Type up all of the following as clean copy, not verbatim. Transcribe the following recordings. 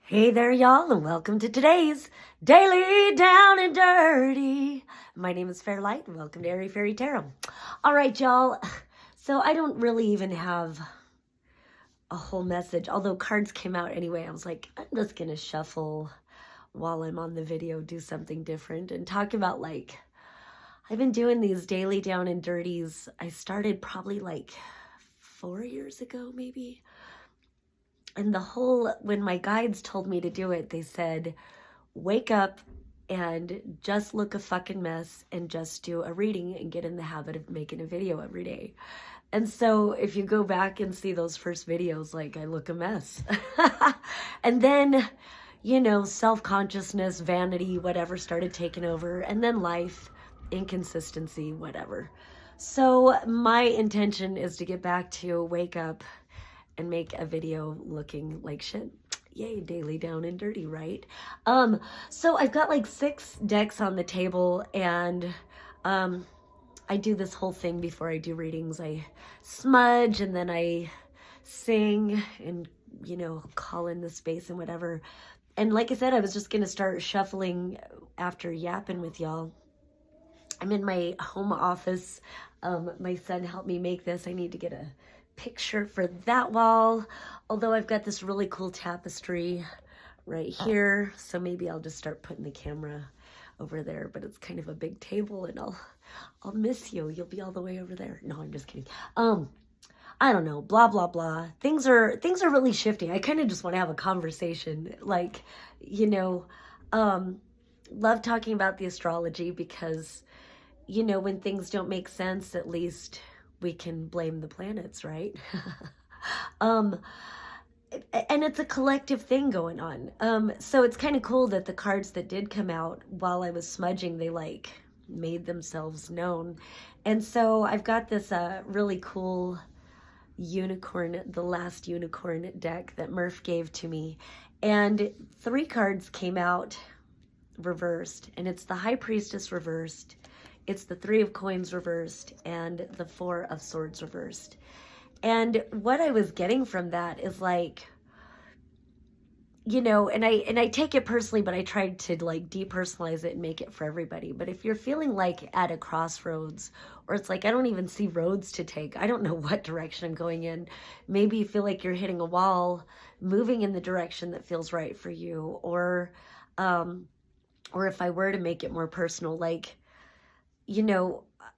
Hey there, y'all, and welcome to today's Daily Down and Dirty. My name is Fairlight, and welcome to Airy Fairy Tarot. All right, y'all. So I don't really even have a whole message, although cards came out anyway. I was like, I'm just going to shuffle while I'm on the video, do something different, and talk about, I've been doing these Daily Down and Dirties. I started probably 4 years ago, maybe. And when my guides told me to do it, they said, wake up and just look a fucking mess and just do a reading and get in the habit of making a video every day. And so if you go back and see those first videos, I look a mess. And then, self-consciousness, vanity, whatever started taking over. And then life, inconsistency, whatever. So my intention is to get back to wake up and make a video looking like shit. Yay, Daily Down and Dirty, right? So I've got 6 decks on the table, and I do this whole thing before I do readings. I smudge, and then I sing and, call in the space and whatever. And like I said, I was just going to start shuffling after yapping with y'all. I'm in my home office. My son helped me make this. I need to get a picture for that wall, although I've got this really cool tapestry right here, so maybe I'll just start putting the camera over there, but it's kind of a big table, and I'll miss you. You'll be all the way over there. No, I'm just kidding. I don't know, blah blah blah. Things are really shifting. I kind of just want to have a conversation, love talking about the astrology because when things don't make sense, at least we can blame the planets, right? And it's a collective thing going on. So it's kind of cool that the cards that did come out while I was smudging, they made themselves known. And so I've got this really cool unicorn, the last unicorn deck that Murph gave to me. And 3 cards came out reversed, and it's the High Priestess reversed, it's the 3 of Coins reversed, and the 4 of Swords reversed. And what I was getting from that is and I take it personally, but I tried to depersonalize it and make it for everybody. But if you're feeling at a crossroads, or it's I don't even see roads to take, I don't know what direction I'm going in. Maybe you feel like you're hitting a wall, moving in the direction that feels right for you. Or if I were to make it more personal,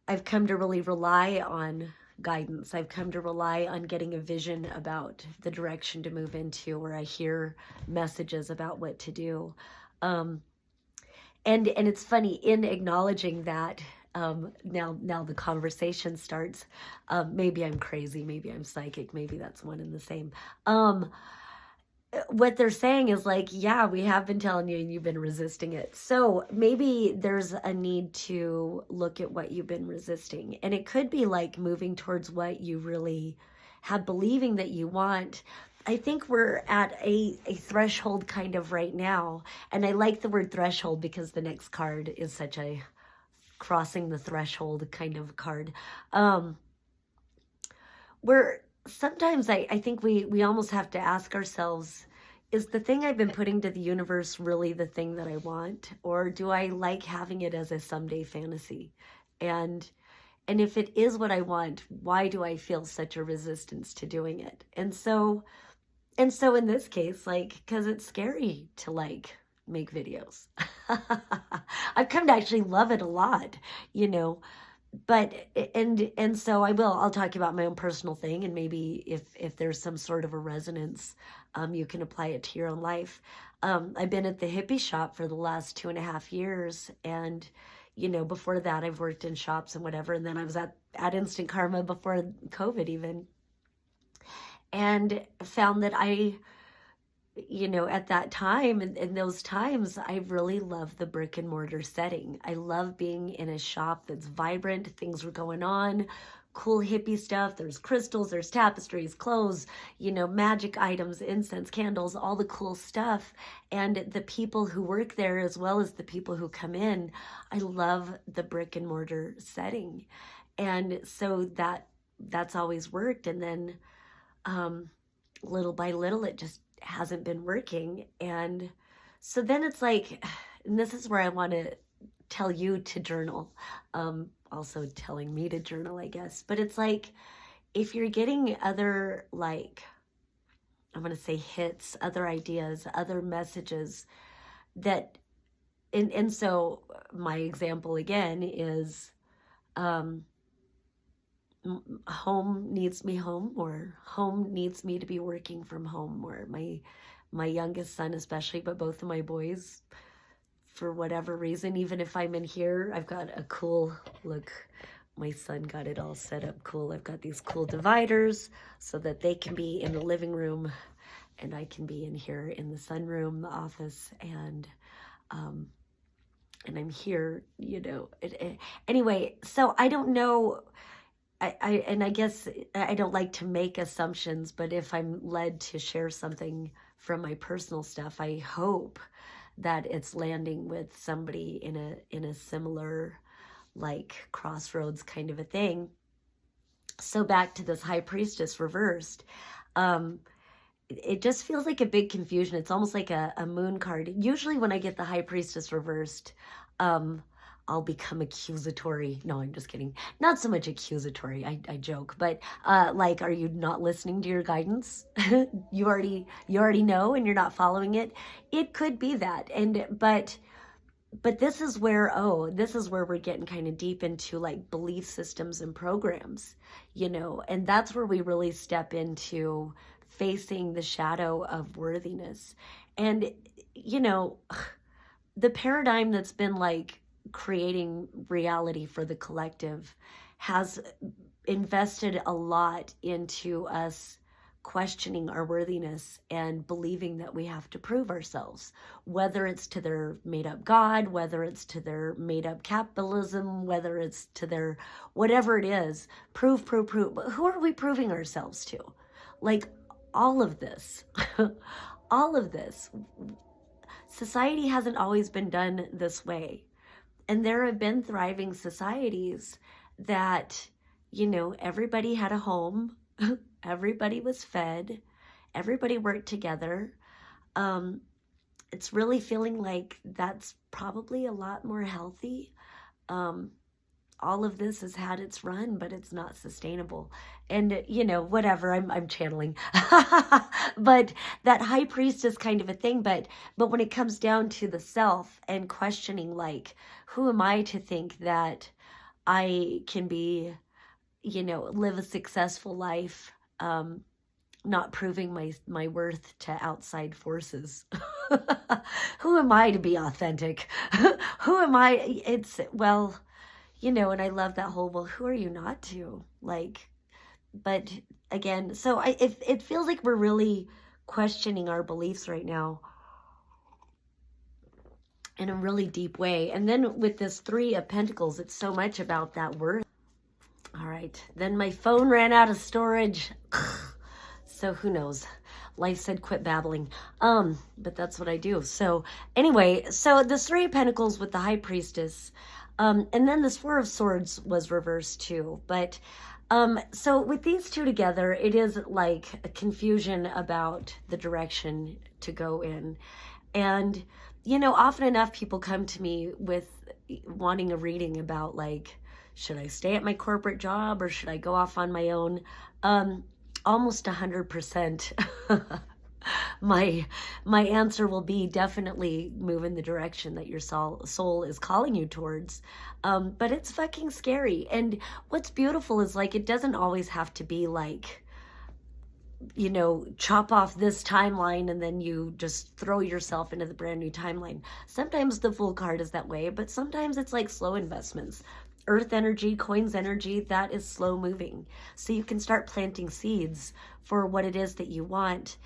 I've come to really rely on guidance. I've come to rely on getting a vision about the direction to move into, or I hear messages about what to do. And it's funny, in acknowledging that, now the conversation starts. Maybe I'm crazy, maybe I'm psychic, maybe that's one and the same. What they're saying is yeah, we have been telling you and you've been resisting it. So maybe there's a need to look at what you've been resisting. And it could be moving towards what you really have, believing that you want. I think we're at a threshold kind of right now. And I like the word threshold because the next card is such a crossing the threshold kind of card. Sometimes I think we almost have to ask ourselves, is the thing I've been putting to the universe really the thing that I want? Or do I like having it as a someday fantasy? And if it is what I want, why do I feel such a resistance to doing it? And so in this case, because it's scary to make videos. I've come to actually love it a lot, But, and so I'll talk about my own personal thing, and maybe if there's some sort of a resonance, you can apply it to your own life. I've been at the hippie shop for the last 2.5 years. And, before that I've worked in shops and whatever. And then I was at Instant Karma before COVID even, and found that at that time, in those times, I really love the brick and mortar setting. I love being in a shop that's vibrant. Things were going on, cool hippie stuff. There's crystals, there's tapestries, clothes, magic items, incense, candles, all the cool stuff. And the people who work there, as well as the people who come in, I love the brick and mortar setting. And so that's always worked. And then, little by little, it just hasn't been working. And so then it's like, and this is where I want to tell you to journal, also telling me to journal, I guess. But it's like, if you're getting other, like, I'm going to say hits, other ideas, other messages that, and so my example again is, home needs me home, or home needs me to be working from home, or my youngest son especially, but both of my boys, for whatever reason, even if I'm in here, I've got a cool, look, my son got it all set up cool. I've got these cool dividers so that they can be in the living room and I can be in here in the sunroom, the office, and I'm here, anyway, so I don't know. I guess I don't like to make assumptions, but if I'm led to share something from my personal stuff, I hope that it's landing with somebody in a similar, like, crossroads kind of a thing. So back to this High Priestess reversed. It just feels like a big confusion. It's almost like a moon card. Usually when I get the High Priestess reversed, I'll become accusatory. No, I'm just kidding. Not so much accusatory. I joke, but like, are you not listening to your guidance? you already know, and you're not following it. It could be that, but this is where we're getting kind of deep into, like, belief systems and programs, and that's where we really step into facing the shadow of worthiness. And the paradigm that's been, like, creating reality for the collective has invested a lot into us questioning our worthiness and believing that we have to prove ourselves, whether it's to their made-up God, whether it's to their made-up capitalism, whether it's to their whatever it is. Prove. But who are we proving ourselves to? Like, all of this all of this, society hasn't always been done this way. And there have been thriving societies that, everybody had a home, everybody was fed, everybody worked together. It's really feeling like that's probably a lot more healthy. All of this has had its run, but it's not sustainable. And, whatever, I'm channeling. But that High Priestess kind of a thing. But when it comes down to the self and questioning, like, who am I to think that I can be, live a successful life, not proving my worth to outside forces? Who am I to be authentic? Who am I? And I love that whole, well, who are you not to? Like, but again, so it feels like we're really questioning our beliefs right now in a really deep way. And then with this Three of Pentacles, it's so much about that worth. All right, then my phone ran out of storage. So who knows? Life said quit babbling. But that's what I do. So anyway, so this Three of Pentacles with the High Priestess, and then this Four of Swords was reversed too. But so with these two together, it is like a confusion about the direction to go in. And, often enough people come to me with wanting a reading about, like, should I stay at my corporate job or should I go off on my own? Almost 100%. My answer will be definitely move in the direction that your soul is calling you towards. But it's fucking scary. And what's beautiful is, like, it doesn't always have to be like, chop off this timeline and then you just throw yourself into the brand new timeline. Sometimes the Fool card is that way, but sometimes it's like slow investments. Earth energy, coins energy, that is slow moving. So you can start planting seeds for what it is that you want.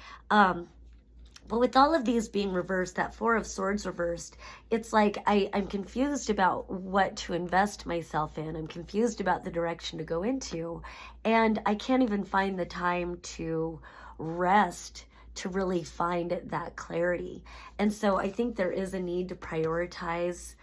But with all of these being reversed, that Four of Swords reversed, it's like I'm confused about what to invest myself in. I'm confused about the direction to go into. And I can't even find the time to rest to really find that clarity. And so I think there is a need to prioritize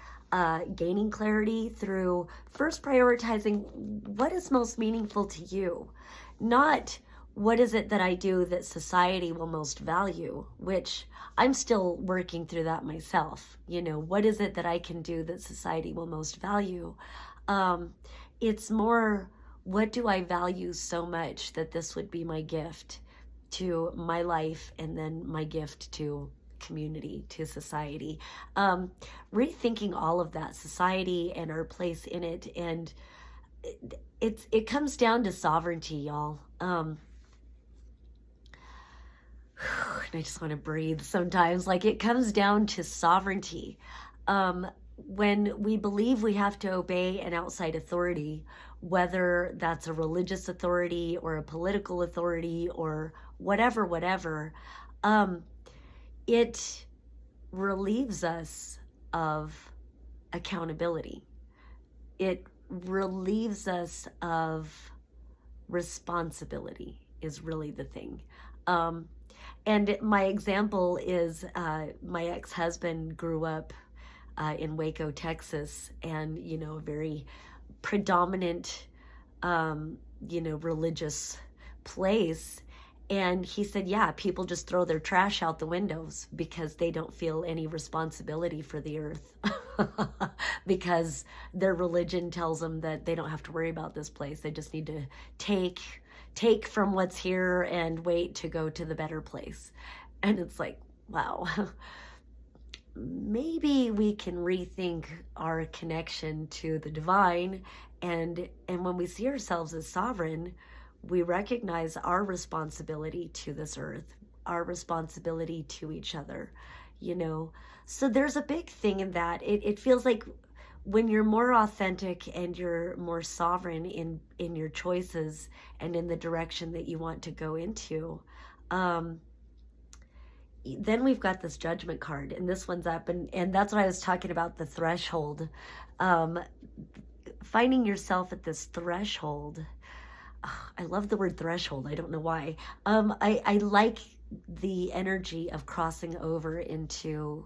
gaining clarity through first prioritizing what is most meaningful to you, not what is it that I do that society will most value, which I'm still working through that myself. What is it that I can do that society will most value? It's more, what do I value so much that this would be my gift to my life, and then my gift to community, to society. Rethinking all of that, society and our place in it, and it comes down to sovereignty, y'all. And I just want to breathe sometimes. Like, it comes down to sovereignty. When we believe we have to obey an outside authority, whether that's a religious authority or a political authority or whatever, it relieves us of accountability. It relieves us of responsibility, is really the thing. And my example is my ex-husband grew up in Waco, Texas, and, a very predominant, religious place. And he said, yeah, people just throw their trash out the windows because they don't feel any responsibility for the earth because their religion tells them that they don't have to worry about this place. They just need to take from what's here and wait to go to the better place. And it's like, wow, maybe we can rethink our connection to the divine. And when we see ourselves as sovereign, we recognize our responsibility to this earth, our responsibility to each other, So there's a big thing in that. It feels like when you're more authentic and you're more sovereign in your choices and in the direction that you want to go into, then we've got this judgment card, and this one's up, and that's what I was talking about, the threshold. Finding yourself at this threshold. I love the word threshold. I don't know why. I like the energy of crossing over into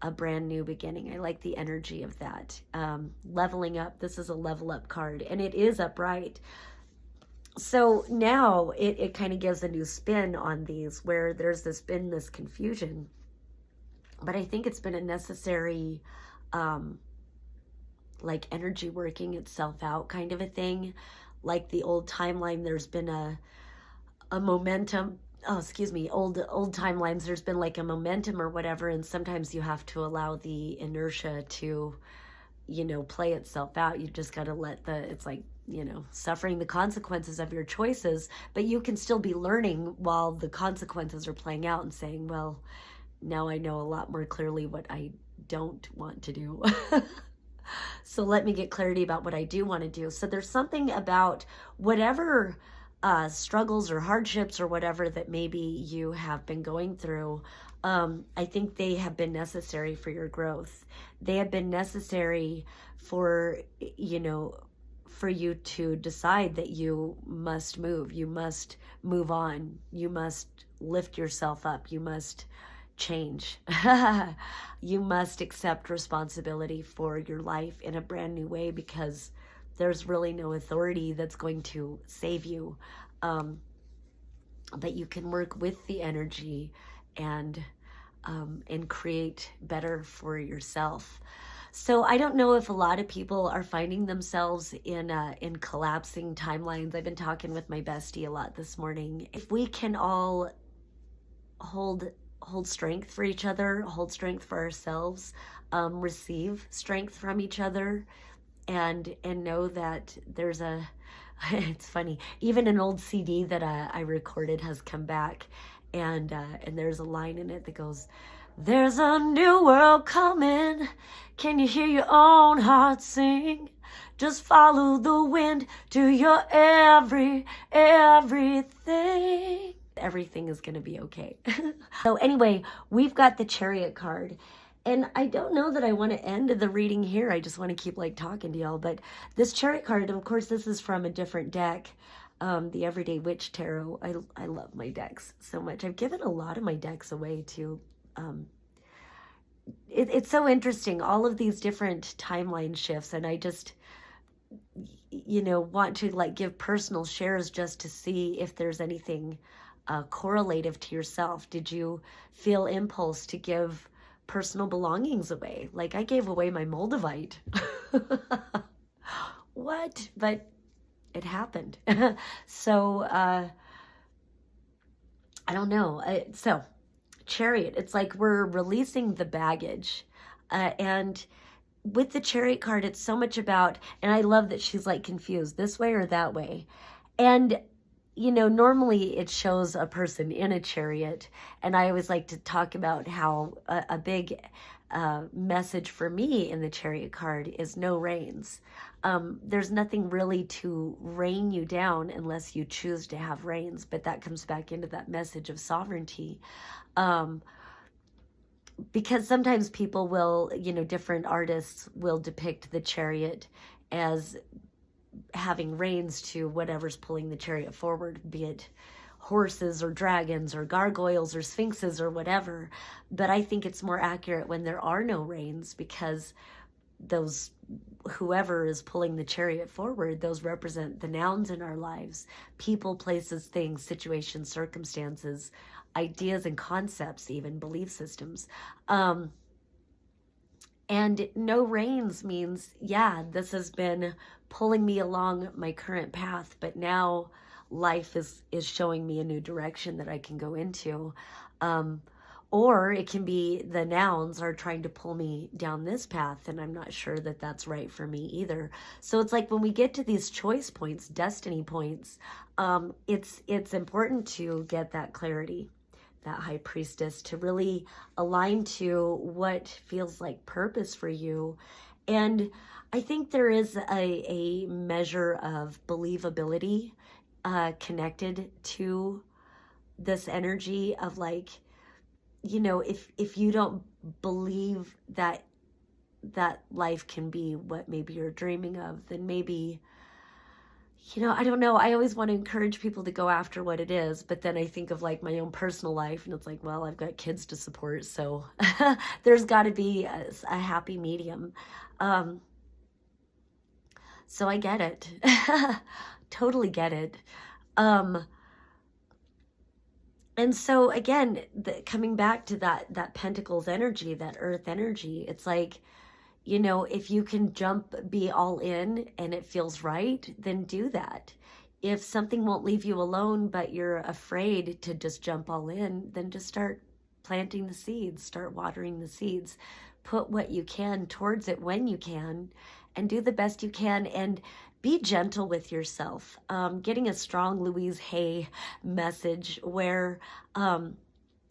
a brand new beginning. I like the energy of that. Leveling up. This is a level up card, and it is upright. So now it kind of gives a new spin on these, where there's been this confusion. But I think it's been a necessary like energy working itself out kind of a thing. Like the old timeline, there's been a momentum. Old timelines, there's been like a momentum or whatever, and sometimes you have to allow the inertia to, play itself out. You just got to let it's like, suffering the consequences of your choices, but you can still be learning while the consequences are playing out and saying, well, now I know a lot more clearly what I don't want to do. So let me get clarity about what I do want to do. So there's something about whatever struggles or hardships or whatever that maybe you have been going through. I think they have been necessary for your growth. They have been necessary for, for you to decide that you must move. You must move on. You must lift yourself up. You must change. You must accept responsibility for your life in a brand new way, because there's really no authority that's going to save you. But you can work with the energy and create better for yourself. So I don't know if a lot of people are finding themselves in collapsing timelines. I've been talking with my bestie a lot this morning. If we can all hold strength for each other, hold strength for ourselves, receive strength from each other, and know that there's it's funny, even an old CD that I recorded has come back, and there's a line in it that goes, "There's a new world coming. Can you hear your own heart sing? Just follow the wind to your everything. Everything is going to be okay." So anyway, we've got the Chariot card. And I don't know that I want to end the reading here. I just want to keep talking to y'all. But this Chariot card, of course, this is from a different deck, the Everyday Witch Tarot. I love my decks so much. I've given a lot of my decks away too. It's so interesting, all of these different timeline shifts. And I just, want to like give personal shares just to see if there's anything correlative to yourself. Did you feel impulse to give personal belongings away? Like I gave away my Moldavite. What? But it happened. So I don't know. So Chariot, it's like we're releasing the baggage. And with the Chariot card, it's so much about, and I love that she's like confused this way or that way. And normally it shows a person in a chariot, and I always like to talk about how a big message for me in the Chariot card is no reins. There's nothing really to rein you down unless you choose to have reins, but that comes back into that message of sovereignty. Because sometimes people will, different artists will depict the chariot as having reins to whatever's pulling the chariot forward, be it horses or dragons or gargoyles or sphinxes or whatever. But I think it's more accurate when there are no reins, because those, whoever is pulling the chariot forward, those represent the nouns in our lives: people, places, things, situations, circumstances, ideas and concepts, even belief systems. And no reins means, this has been pulling me along my current path, but now life is showing me a new direction that I can go into. Or it can be the nouns are trying to pull me down this path, and I'm not sure that that's right for me either. So it's like when we get to these choice points, destiny points, it's important to get that clarity, that high priestess, to really align to what feels like purpose for you. And I think there is a measure of believability connected to this energy of like, if you don't believe that life can be what maybe you're dreaming of, then maybe, I don't know. I always want to encourage people to go after what it is, but then I think of like my own personal life, and it's like, well, I've got kids to support, so there's got to be a happy medium. So I get it. Totally get it. And so again, coming back to that Pentacles energy, that Earth energy, it's like, if you can be all in and it feels right, then do that. If something won't leave you alone, but you're afraid to just jump all in, then just start planting the seeds, start watering the seeds, put what you can towards it when you can, and do the best you can, and be gentle with yourself. Getting a strong Louise Hay message where,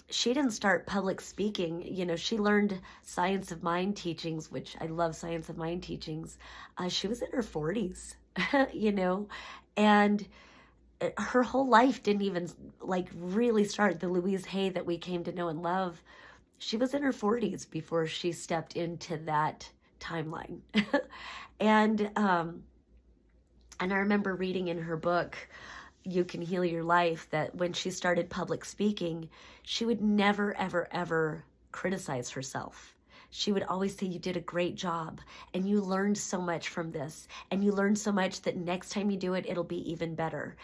she didn't start public speaking. She learned science of mind teachings, which I love science of mind teachings. She was in her 40s, and her whole life didn't even like really start the Louise Hay that we came to know and love. She was in her 40s before she stepped into that timeline. And I remember reading in her book, You Can Heal Your Life, that when she started public speaking, she would never, ever, ever criticize herself. She would always say, you did a great job, and you learned so much from this, and you learned so much that next time you do it, it'll be even better.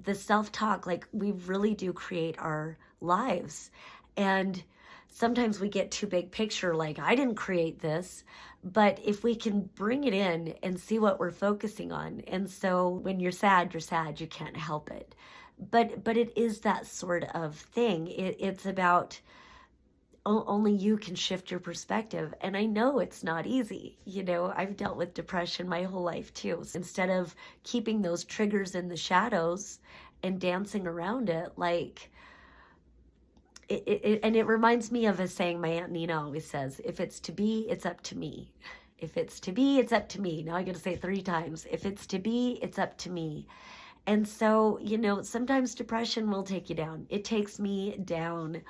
The self-talk, like, we really do create our lives. And sometimes we get too big picture, like, I didn't create this. But if we can bring it in and see what we're focusing on. And so when you're sad, you can't help it. But it is that sort of thing. It's about only you can shift your perspective. And I know it's not easy. I've dealt with depression my whole life too. So instead of keeping those triggers in the shadows and dancing around it, like, and it reminds me of a saying my Aunt Nina always says, if it's to be, it's up to me. If it's to be, it's up to me. Now I got to say it 3 times. If it's to be, it's up to me. And so, sometimes depression will take you down. It takes me down.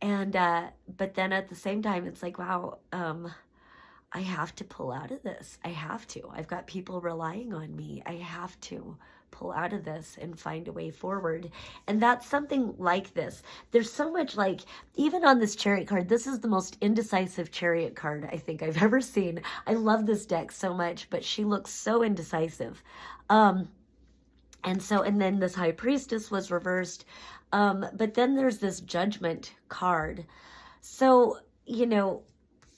And, but then at the same time, it's like, wow, I have to pull out of this. I have to. I've got people relying on me. I have to pull out of this and find a way forward. And that's something like this. There's so much, like, even on this Chariot card, this is the most indecisive Chariot card I think I've ever seen. I love this deck so much, but she looks so indecisive. And then this High Priestess was reversed. But then there's this Judgment card. So,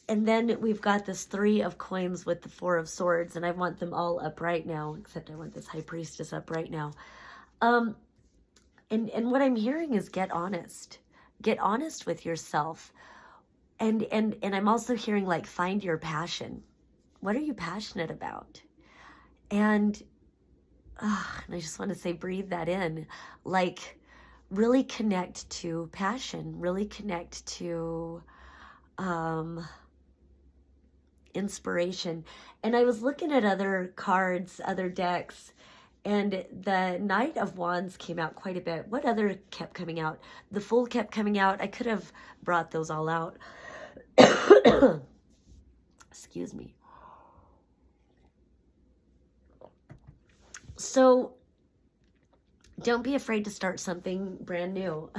and then we've got this 3 of coins with the 4 of swords, and I want them all up right now, except I want this High Priestess up right now. And what I'm hearing is get honest. Get honest with yourself. And I'm also hearing, like, find your passion. What are you passionate about? And I just want to say, breathe that in. Like, really connect to passion. Really connect to inspiration. And I was looking at other cards, other decks, and the Knight of Wands came out quite a bit. What other kept coming out? The Fool kept coming out. I could have brought those all out. Excuse me. So don't be afraid to start something brand new.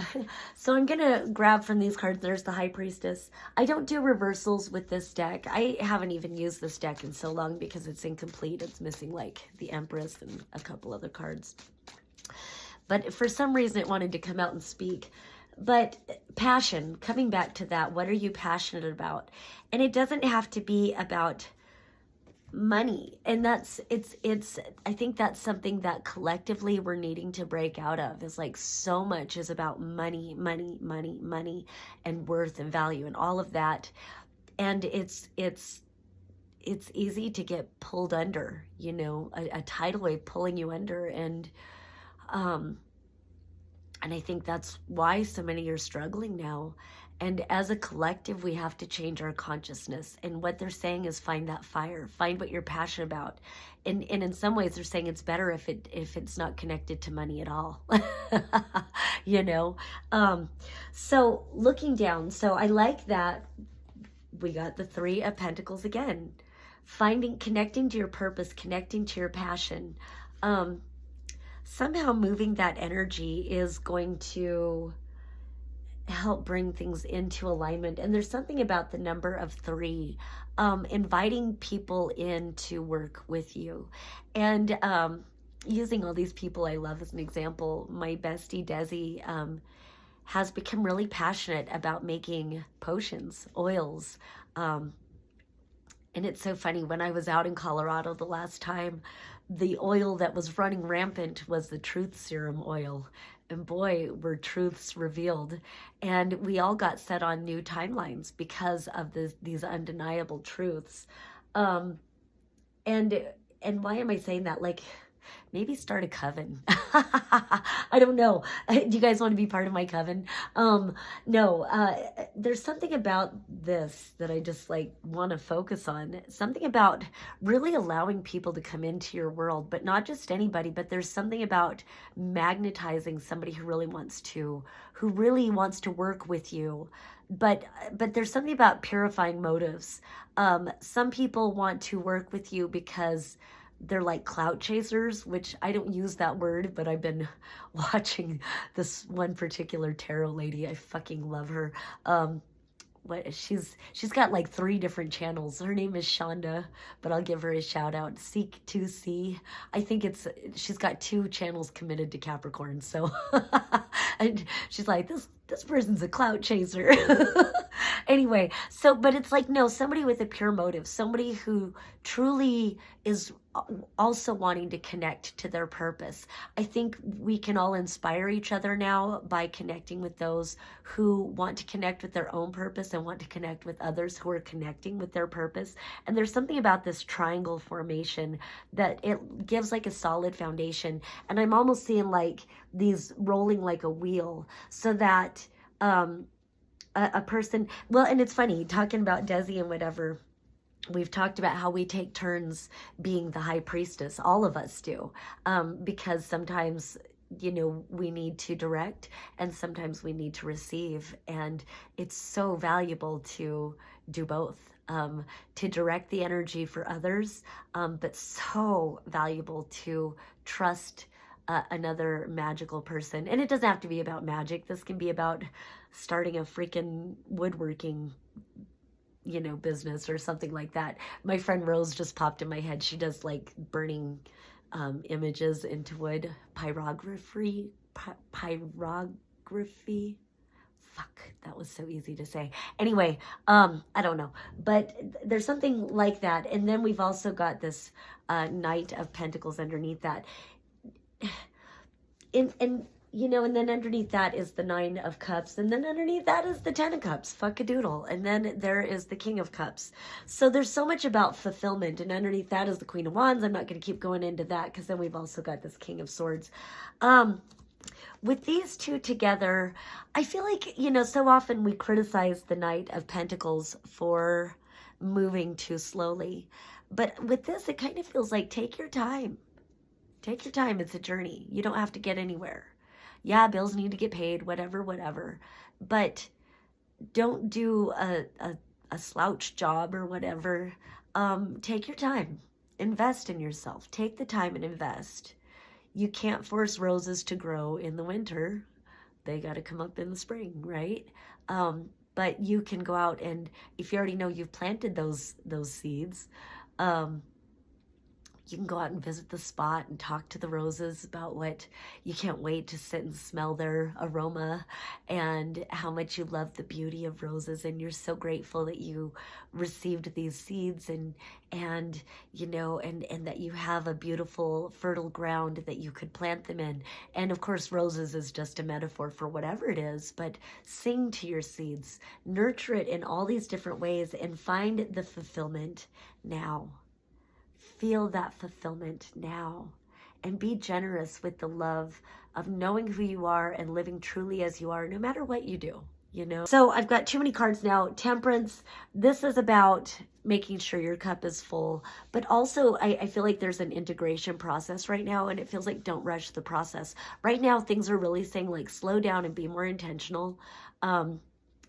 So I'm going to grab from these cards. There's the High Priestess. I don't do reversals with this deck. I haven't even used this deck in so long because it's incomplete. It's missing, like, the Empress and a couple other cards. But for some reason, it wanted to come out and speak. But passion, coming back to that, what are you passionate about? And it doesn't have to be about money. And I think that's something that collectively we're needing to break out of, is like so much is about money and worth and value and all of that. And it's easy to get pulled under, a tidal wave pulling you under. And I think that's why so many are struggling now. And as a collective, we have to change our consciousness. And what they're saying is find that fire, find what you're passionate about. And in some ways, they're saying it's better if it's not connected to money at all. So looking down, so I like that we got the 3 of Pentacles again. Connecting to your purpose, connecting to your passion. Somehow moving that energy is going to help bring things into alignment. And there's something about the number of 3, inviting people in to work with you. And using all these people I love as an example, my bestie Desi has become really passionate about making potions, oils. And it's so funny, when I was out in Colorado the last time, the oil that was running rampant was the truth serum oil. And boy, were truths revealed. And we all got set on new timelines because of these undeniable truths. And why am I saying that? Like, maybe start a coven. I don't know. Do you guys want to be part of my coven? No, there's something about this that I just want to focus on. Something about really allowing people to come into your world, but not just anybody, but there's something about magnetizing somebody who really wants to work with you. But there's something about purifying motives. Some people want to work with you because they're like clout chasers, which I don't use that word, but I've been watching this one particular tarot lady. I fucking love her. She's got like 3 different channels. Her name is Shonda, but I'll give her a shout out. Seek to see. I think she's got 2 channels committed to Capricorn. So, and she's like, this person's a clout chaser. Anyway, but it's like, no, somebody with a pure motive, somebody who truly is also wanting to connect to their purpose. I think we can all inspire each other now by connecting with those who want to connect with their own purpose and want to connect with others who are connecting with their purpose. And there's something about this triangle formation that it gives like a solid foundation. And I'm almost seeing like these rolling like a wheel, so that a person, well, and it's funny talking about Desi and whatever. We've talked about how we take turns being the high priestess. All of us do, because sometimes, we need to direct and sometimes we need to receive. And it's so valuable to do both, to direct the energy for others, but so valuable to trust another magical person. And it doesn't have to be about magic. This can be about starting a freaking woodworking, business or something like that. My friend Rose just popped in my head. She does like burning images into wood, pyrography. Fuck, that was so easy to say. Anyway, I don't know, but there's something like that. And then we've also got this Knight of Pentacles underneath that. And then underneath that is the Nine of Cups, and then underneath that is the Ten of Cups, fuck-a-doodle, and then there is the King of Cups. So there's so much about fulfillment, and underneath that is the Queen of Wands. I'm not going to keep going into that, because then we've also got this King of Swords. With these two together, I feel like, so often we criticize the Knight of Pentacles for moving too slowly, but with this, it kind of feels like take your time. Take your time. It's a journey. You don't have to get anywhere. Yeah, bills need to get paid, whatever. But don't do a slouch job or whatever. Take your time. Invest in yourself. Take the time and invest. You can't force roses to grow in the winter. They got to come up in the spring, right? But you can go out, and if you already know you've planted those seeds, you can go out and visit the spot and talk to the roses about what you can't wait to sit and smell their aroma and how much you love the beauty of roses, and you're so grateful that you received these seeds and that you have a beautiful fertile ground that you could plant them in. And of course, roses is just a metaphor for whatever it is, but sing to your seeds, nurture it in all these different ways, and find the fulfillment now. Feel that fulfillment now, and be generous with the love of knowing who you are and living truly as you are, no matter what you do, So I've got too many cards now. Temperance, this is about making sure your cup is full, but also I feel like there's an integration process right now, and it feels like don't rush the process. Right now, things are really saying like slow down and be more intentional.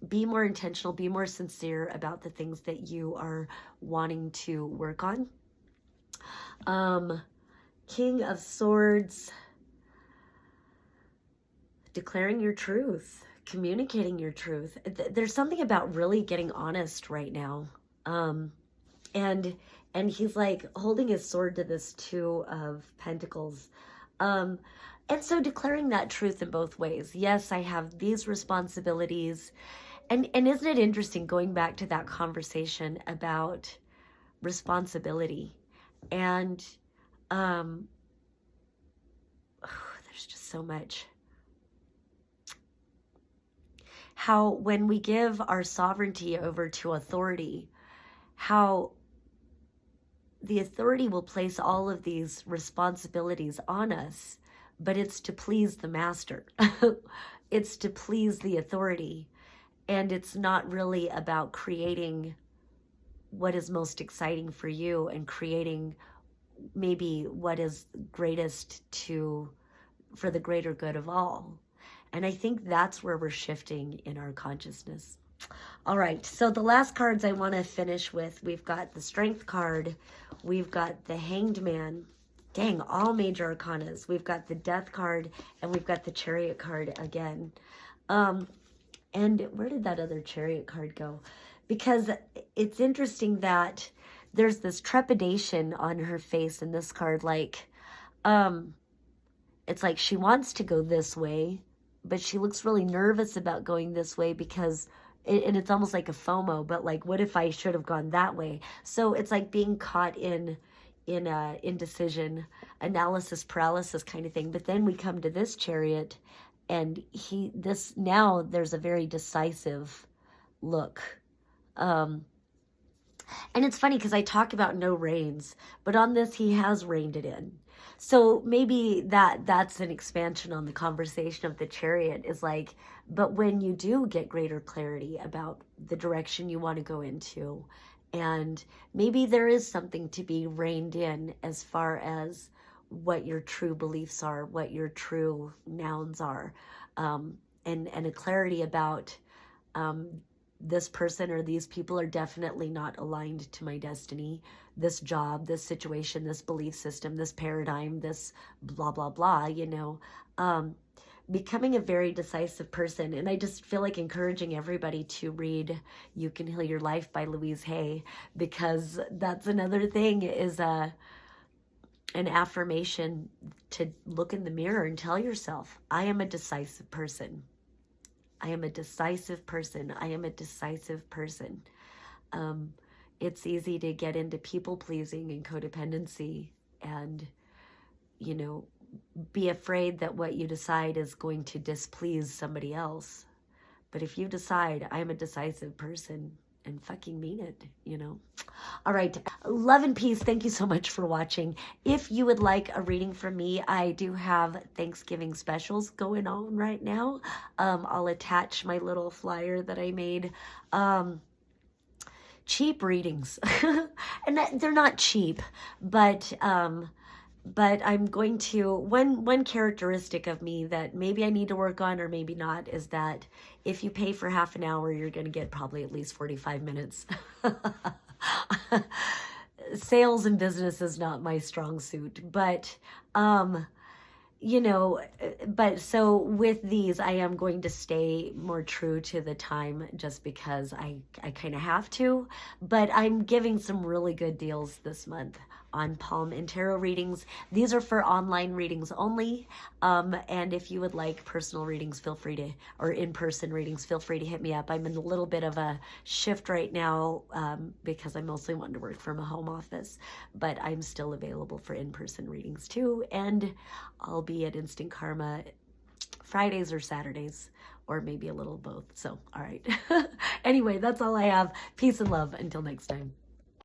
Be more intentional, be more sincere about the things that you are wanting to work on. King of Swords, declaring your truth, communicating your truth. There's something about really getting honest right now. And he's like holding his sword to this Two of Pentacles. And so declaring that truth in both ways. Yes, I have these responsibilities. And isn't it interesting going back to that conversation about responsibility? And there's just so much. How when we give our sovereignty over to authority, how the authority will place all of these responsibilities on us, but it's to please the master. It's to please the authority. And it's not really about creating what is most exciting for you and creating maybe what is greatest for the greater good of all. And I think that's where we're shifting in our consciousness. All right, so the last cards I want to finish with, we've got the Strength card, we've got the Hanged Man, dang, all major arcanas, we've got the Death card, and we've got the Chariot card again. And where did that other Chariot card go? Because it's interesting that there's this trepidation on her face in this card, like, it's like she wants to go this way, but she looks really nervous about going this way because, and it's almost like a FOMO, but like, what if I should have gone that way? So it's like being caught in indecision, analysis paralysis kind of thing. But then we come to this Chariot, and now there's a very decisive look. And it's funny because I talk about no reins, but on this he has reined it in. So maybe that's an expansion on the conversation of the Chariot, is like, but when you do get greater clarity about the direction you want to go into, and maybe there is something to be reined in as far as what your true beliefs are, what your true nouns are, and a clarity about this person or these people are definitely not aligned to my destiny. This job, this situation, this belief system, this paradigm, this blah, blah, blah, you know. Becoming a very decisive person. And I just feel like encouraging everybody to read You Can Heal Your Life by Louise Hay, because that's another thing, is an affirmation to look in the mirror and tell yourself, I am a decisive person. I am a decisive person. I am a decisive person. It's easy to get into people pleasing and codependency and, you know, be afraid that what you decide is going to displease somebody else. But if you decide, I'm a decisive person, and fucking mean it, you know. All right. Love and peace. Thank you so much for watching. If you would like a reading from me, I do have Thanksgiving specials going on right now. I'll attach my little flyer that I made. Cheap readings. And they're not cheap, but I'm going to, one characteristic of me that maybe I need to work on or maybe not, is that if you pay for half an hour, you're going to get probably at least 45 minutes. Sales and business is not my strong suit, but, you know, but so with these, I am going to stay more true to the time just because I kind of have to, but I'm giving some really good deals this month on palm and tarot readings. These are for online readings only. And if you would like personal readings, feel free to, or in-person readings, feel free to hit me up. I'm in a little bit of a shift right now because I mostly want to work from a home office, but I'm still available for in-person readings too. And I'll be at Instant Karma Fridays or Saturdays, or maybe a little both. So, all right. Anyway, that's all I have. Peace and love. Until next time.